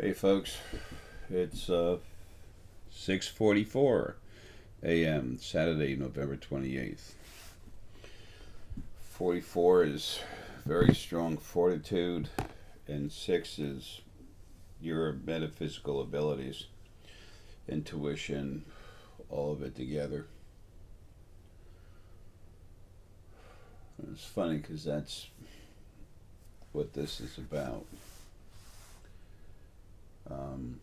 Hey folks, it's 6:44 a.m. Saturday, November 28th. 44 is very strong fortitude, and 6 is your metaphysical abilities, intuition, all of it together. And it's funny because that's what this is about. Um,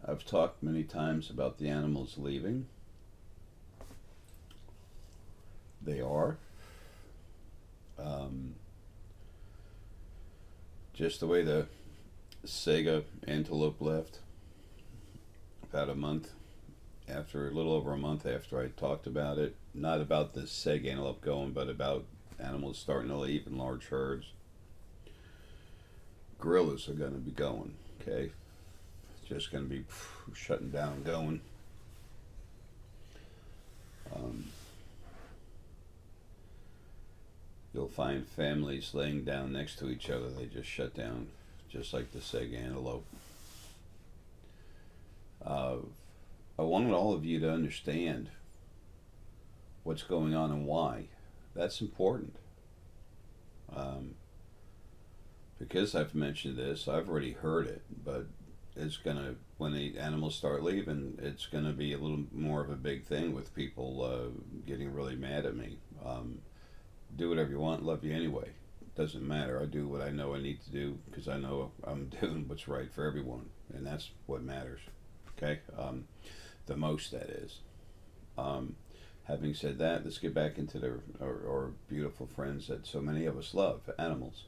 I've talked many times about the animals leaving. They are. Um, just the way the Sega antelope left about a month after, a little over a month after I talked about it. Not about the Sega antelope going, but about animals starting to leave in large herds. Gorillas are going to be going, okay? Just going to be shutting down and going. You'll find families laying down next to each other. They just shut down, just like the Sega antelope. I wanted all of you to understand what's going on and why. That's important. Because I've mentioned this, I've already heard it, but it's gonna, when the animals start leaving, it's gonna be a little more of a big thing with people getting really mad at me. Do whatever you want, love you anyway. Doesn't matter. I do what I know I need to do because I know I'm doing what's right for everyone, and that's what matters. Okay, the most, that is. Having said that, let's get back into our beautiful friends that so many of us love, animals.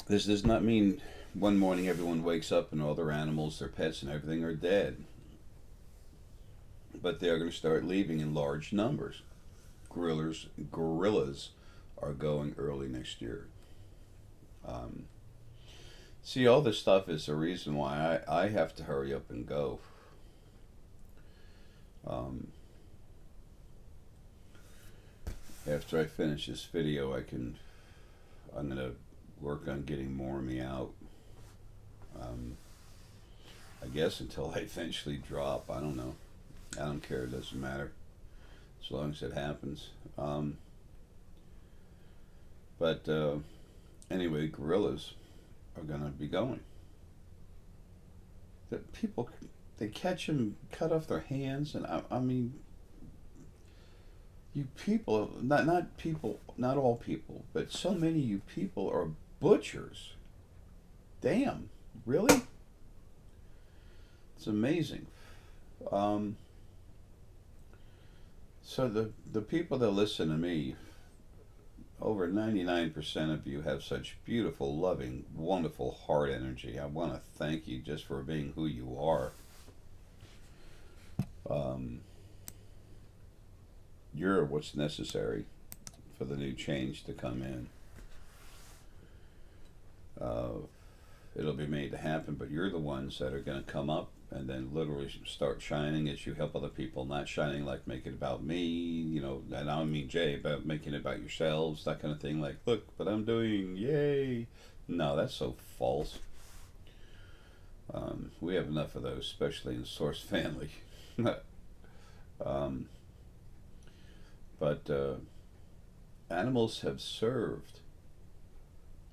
This does not mean one morning everyone wakes up and all their animals, their pets, and everything are dead. But they are going to start leaving in large numbers. Gorillas are going early next year. See, all this stuff is the reason why I have to hurry up and go. After I finish this video, I'm going to work on getting more of me out. I guess until I eventually drop. I don't know. I don't care. It doesn't matter as long as it happens. But anyway, gorillas are going to be going. The people, they catch them, cut off their hands, and I mean, you people, not people, not all people, but so many of you people are butchers. Damn, really? It's amazing. So the people that listen to me, over 99% of you have such beautiful, loving, wonderful heart energy. I want to thank you just for being who you are. You're what's necessary for the new change to come in. It'll be made to happen, but you're the ones that are going to come up and then literally start shining as you help other people, not shining like make it about me, you know, and I don't mean Jay, but making it about yourselves, that kind of thing, like, look what I'm doing, yay. No, that's so false. We have enough of those, especially in the Source family. But animals have served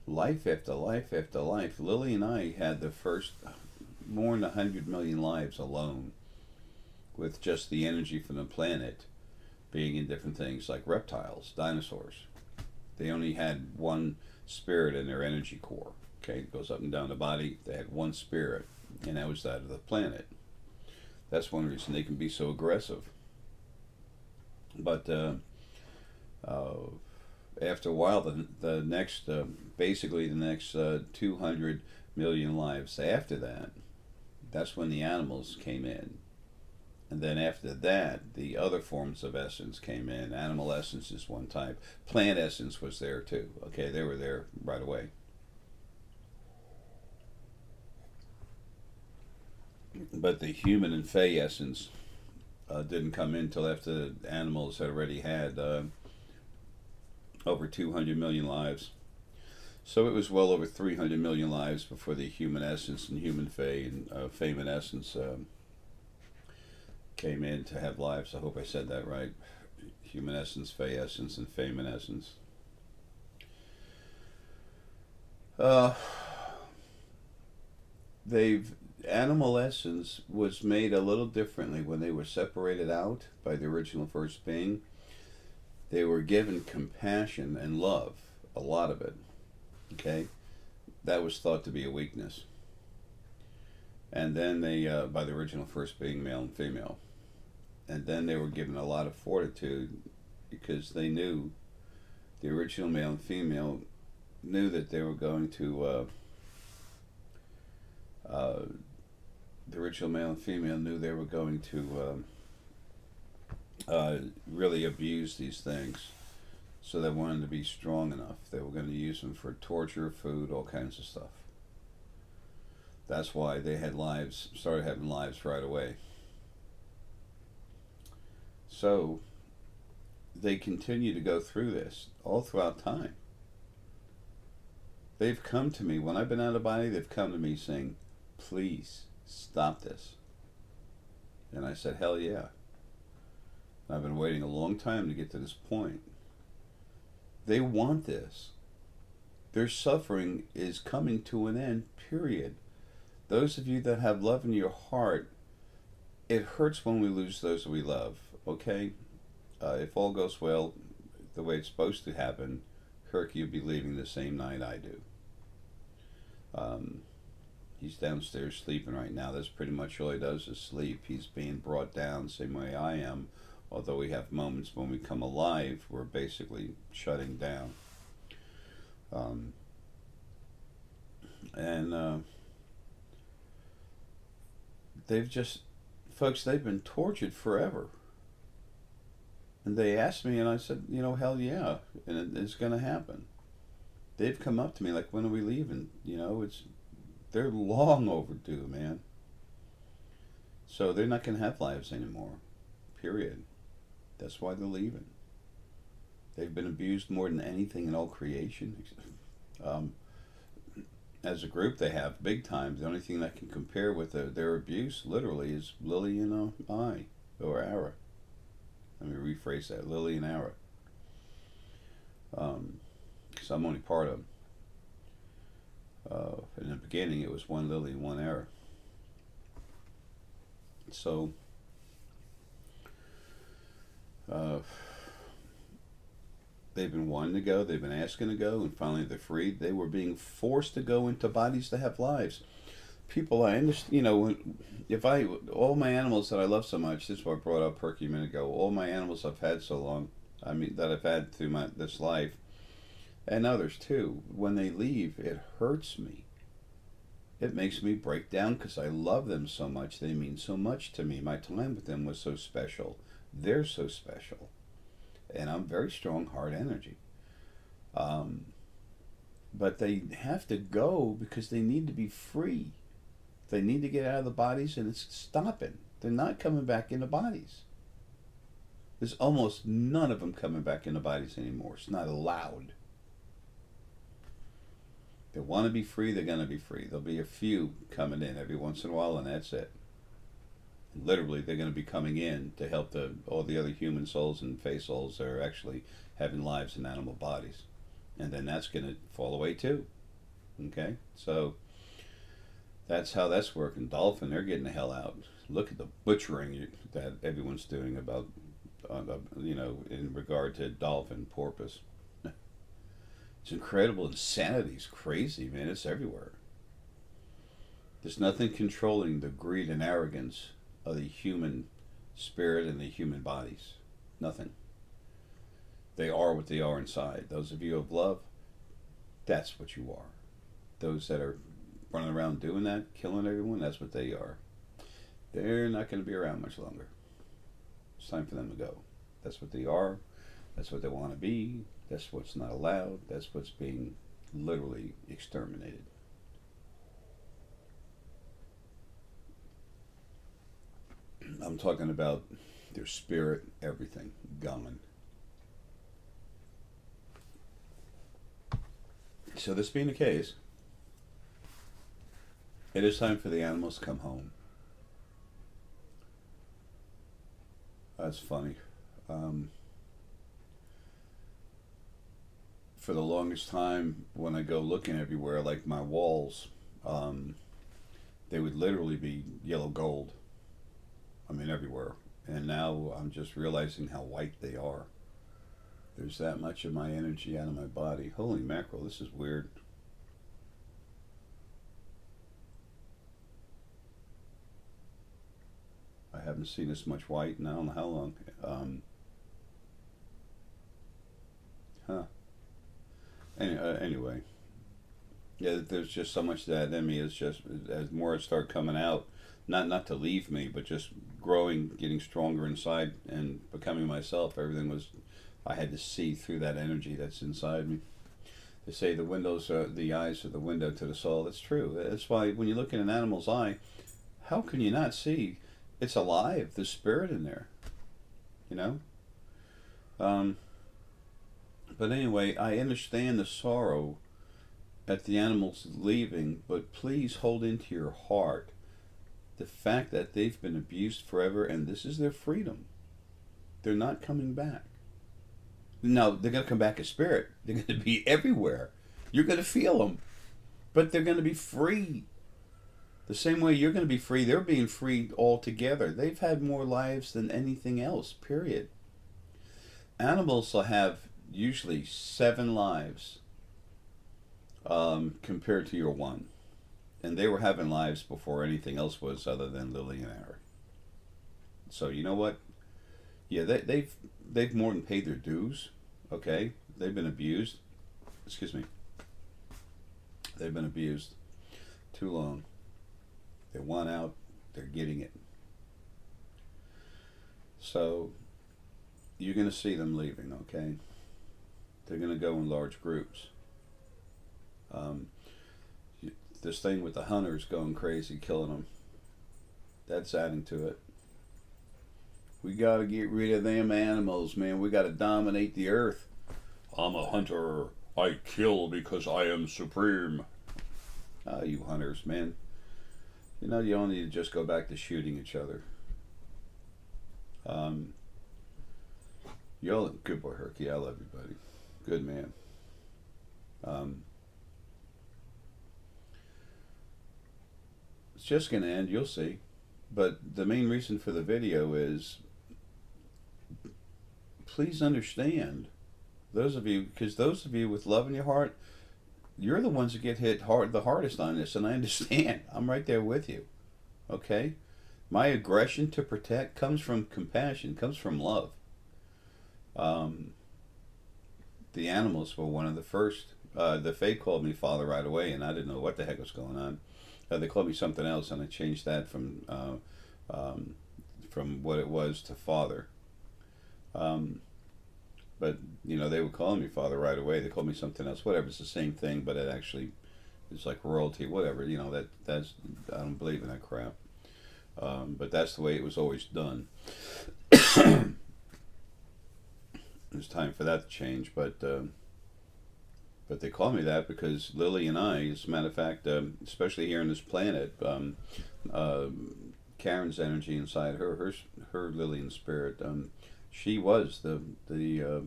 life after life after life. Lily and I had the first more than 100 million lives alone, with just the energy from the planet being in different things like reptiles, dinosaurs. They only had one spirit in their energy core. Okay, it goes up and down the body. They had one spirit, and that was that of the planet. That's one reason they can be so aggressive. But after a while, the next, basically the next 200 million lives after that, that's when the animals came in. And then after that, the other forms of essence came in. Animal essence is one type. Plant essence was there too. Okay, they were there right away. But the human and fey essence didn't come in until after the animals had already had over 200 million lives. So it was well over 300 million lives before the human essence and human fame and essence came in to have lives. I hope I said that right. Human essence, fey essence, and fame and essence. Uh, they've Animal essence was made a little differently when they were separated out by the original first being. They were given compassion and love, a lot of it. Okay, that was thought to be a weakness. And then they, by the original first being, male and female, and then they were given a lot of fortitude because they knew the original male and female knew that they were going to. The original male and female knew they were going to really abuse these things. So they wanted to be strong enough. They were going to use them for torture, food, all kinds of stuff. That's why they had lives, started having lives right away. So they continue to go through this all throughout time. They've come to me, when I've been out of body, they've come to me saying, please stop this. And I said, hell yeah. I've been waiting a long time to get to this point. They want this. Their suffering is coming to an end, period. Those of you that have love in your heart, it hurts when we lose those we love, okay? If all goes well, the way it's supposed to happen, Herky will be leaving the same night I do. He's downstairs sleeping right now. That's pretty much all he does is sleep. He's being brought down, same way I am. Although we have moments when we come alive, we're basically shutting down. They've just, folks, they've been tortured forever. And they asked me, and I said, you know, hell yeah, and it's going to happen. They've come up to me like, when are we leaving? You know, they're long overdue, man. So they're not going to have lives anymore, period. That's why they're leaving. They've been abused more than anything in all creation. As a group, they have big time. The only thing that can compare with their abuse, literally, is Lily and I, or Ara. Let me rephrase that: Lily and Ara. Because I'm only part of them. In the beginning, it was one Lily and one Ara. So. They've been wanting to go, they've been asking to go, and finally they're freed. They were being forced to go into bodies to have lives. People, I understand, you know, all my animals that I love so much, this is what I brought up Perky a minute ago, all my animals I've had so long, I mean, that I've had through this life, and others too, when they leave, it hurts me. It makes me break down because I love them so much. They mean so much to me. My time with them was so special. They're so special. And I'm very strong heart energy. But they have to go because they need to be free. They need to get out of the bodies, and it's stopping. They're not coming back into bodies. There's almost none of them coming back into bodies anymore. It's not allowed. They want to be free, they're going to be free. There'll be a few coming in every once in a while, and that's it. Literally, they're going to be coming in to help all the other human souls and fey souls that are actually having lives in animal bodies. And then that's going to fall away too. Okay? So, that's how that's working. Dolphin, they're getting the hell out. Look at the butchering that everyone's doing about, you know, in regard to dolphin, porpoise. It's incredible. Insanity's crazy, man. It's everywhere. There's nothing controlling the greed and arrogance of the human spirit and the human bodies. Nothing. They are what they are inside. Those of you of love, that's what you are. Those that are running around doing that, killing everyone, that's what they are. They're not going to be around much longer. It's time for them to go. That's what they are. That's what they want to be. That's what's not allowed. That's what's being literally exterminated. I'm talking about their spirit, everything, gone. So this being the case, it is time for the animals to come home. That's funny. Um, for the longest time, when I go looking everywhere, like my walls, um, they would literally be yellow gold. I mean, everywhere. And now I'm just realizing how white they are. There's that much of my energy out of my body. Holy mackerel, this is weird. I haven't seen this much white in I don't know how long. Huh. Anyway, yeah, there's just so much of that in me. It's just as more it start coming out, not to leave me, but just growing, getting stronger inside, and becoming myself. Everything was, I had to see through that energy that's inside me. They say the windows are the eyes are the window to the soul. That's true. That's why when you look in an animal's eye, how can you not see? It's alive. There's spirit in there. You know. Um, but anyway, I understand the sorrow at the animals leaving, but please hold into your heart the fact that they've been abused forever and this is their freedom. They're not coming back. No, they're going to come back as spirit. They're going to be everywhere. You're going to feel them, but they're going to be free. The same way you're going to be free, they're being free altogether. They've had more lives than anything else, period. Animals will have usually 7 lives compared to your one. And they were having lives before anything else was other than Lily and Harry. So you know what? Yeah, they've more than paid their dues. Okay, they've been abused. Excuse me. They've been abused too long. They want out. They're getting it. So you're going to see them leaving. Okay, they're going to go in large groups. Um, this thing with the hunters going crazy, killing them. That's adding to it. We got to get rid of them animals, man. We got to dominate the earth. I'm a hunter. I kill because I am supreme. Ah, you hunters, man. You know, you don't need to just go back to shooting each other. Y'all, good boy, Herky. I love you, buddy. Good man. It's just going to end. You'll see. But the main reason for the video is, please understand, those of you, because those of you with love in your heart, you're the ones that get hit the hardest on this, and I understand. I'm right there with you. Okay? My aggression to protect comes from compassion, comes from love. The animals were one of the first. The Fae called me father right away, and I didn't know what the heck was going on. They called me something else, and I changed that from what it was to father. But you know, they were calling me father right away. They called me something else. Whatever, it's the same thing, but it actually is like royalty. Whatever, you know, that's I don't believe in that crap. But that's the way it was always done. It's time for that to change, but they call me that because Lily and I, as a matter of fact, especially here on this planet, Karen's energy inside her Lillian spirit, she was the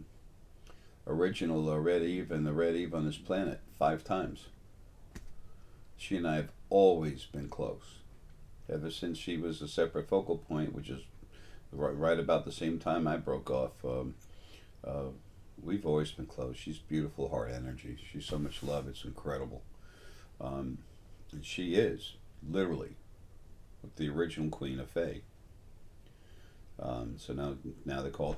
original Red Eve and the Red Eve on this planet 5 times. She and I have always been close, ever since she was a separate focal point, which is right about the same time I broke off. We've always been close. She's beautiful heart energy. She's so much love. It's incredible. And she is literally the original queen of Fae. So now they call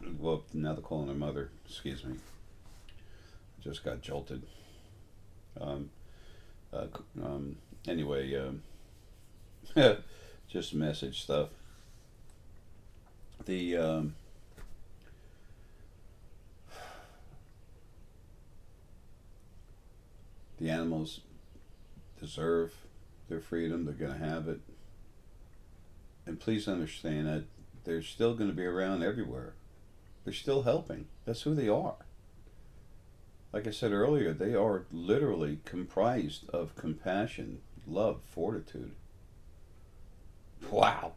now they're calling her mother. Excuse me. I just got jolted. Anyway, just message stuff. The animals deserve their freedom. They're going to have it. And please understand that they're still going to be around everywhere. They're still helping. That's who they are. Like I said earlier, they are literally comprised of compassion, love, fortitude. Wow.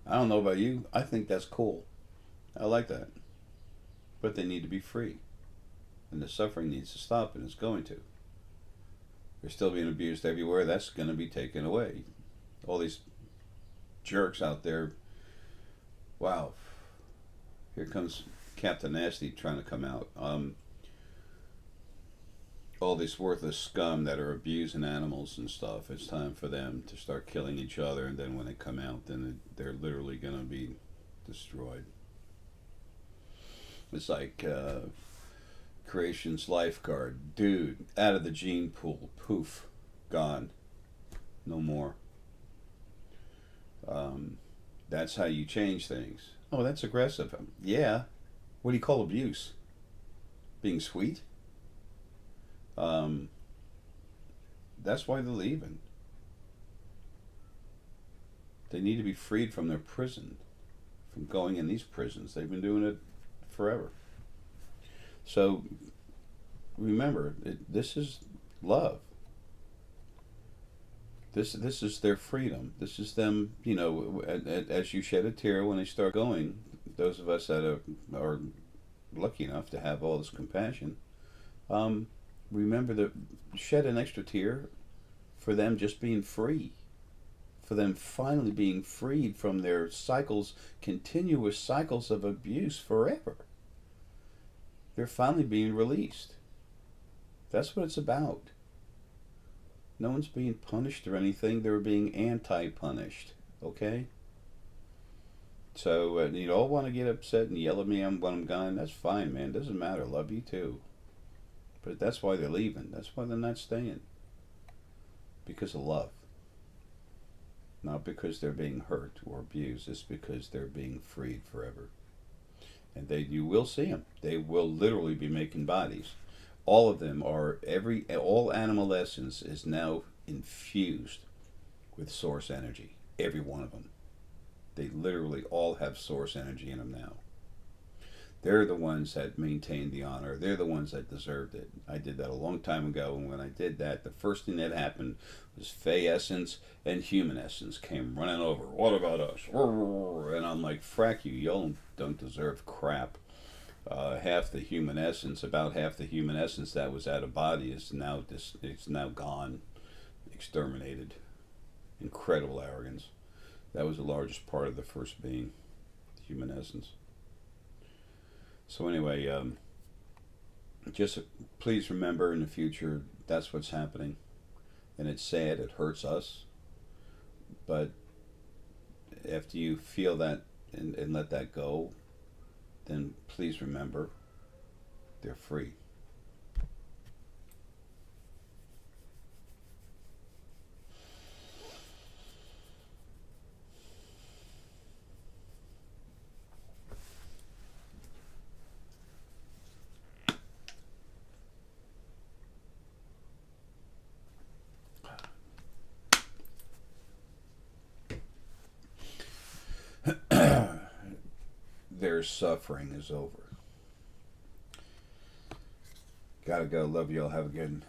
I don't know about you. I think that's cool. I like that. But they need to be free. And the suffering needs to stop, and it's going to. They're still being abused everywhere. That's going to be taken away. All these jerks out there. Wow. Here comes Captain Nasty trying to come out. All these worthless scum that are abusing animals and stuff. It's time for them to start killing each other, and then when they come out, then they're literally going to be destroyed. It's like creation's lifeguard. Dude, out of the gene pool. Poof. Gone. No more. That's how you change things. Oh, that's aggressive. Yeah. What do you call abuse? Being sweet? That's why they're leaving. They need to be freed from their prison, from going in these prisons. They've been doing it forever. So remember, this is love. This is their freedom. This is them. You know, as you shed a tear when they start going. Those of us that are lucky enough to have all this compassion. Remember to shed an extra tear for them just being free, for them finally being freed from their cycles, continuous cycles of abuse forever. They're finally being released. That's what it's about. No one's being punished or anything. They're being anti-punished. Okay? So you all want to get upset and yell at me when I'm gone. That's fine, man. Doesn't matter. Love you too. But that's why they're leaving. That's why they're not staying. Because of love. Not because they're being hurt or abused. It's because they're being freed forever. And you will see them. They will literally be making bodies. All of them are, all animal essence is now infused with source energy. Every one of them. They literally all have source energy in them now. They're the ones that maintained the honor. They're the ones that deserved it. I did that a long time ago, and when I did that, the first thing that happened was Fey Essence and Human Essence came running over. What about us? And I'm like, frack you. Y'all don't deserve crap. Half the Human Essence, about half the Human Essence that was out of body is now it's now gone, exterminated. Incredible arrogance. That was the largest part of the first being, Human Essence. So anyway, just please remember in the future that's what's happening, and it's sad. It hurts us, but after you feel that and let that go, then please remember they're free. Their suffering is over. Gotta go. Love you all. Have a good